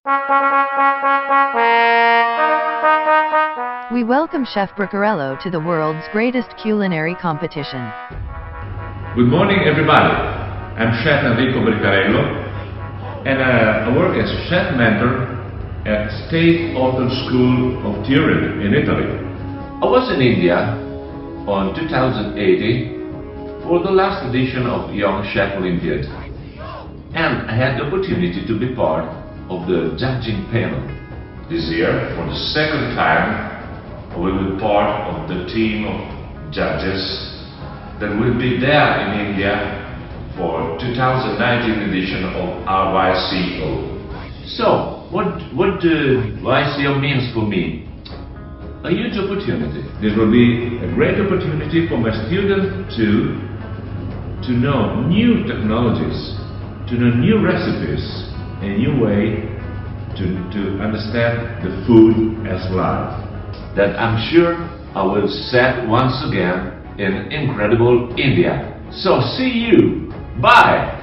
We welcome Chef Bicarello to the world's greatest culinary competition. Good morning, everybody. I'm Chef Enrico Bicarello, and I work as chef mentor at State Hotel School of Turin in Italy. I was in India on 2018 for the last edition of Young Chef Olympiad, and I had the opportunity to be part of the judging panel. This year, for the second time, I will be part of the team of judges that will be there in India for 2019 edition of our YCO. So, what YCO means for me? A huge opportunity. This will be a great opportunity for my students to know new technologies, to know new recipes, a new way to understand the food as life. That I'm sure I will set once again in incredible India. So see you. Bye.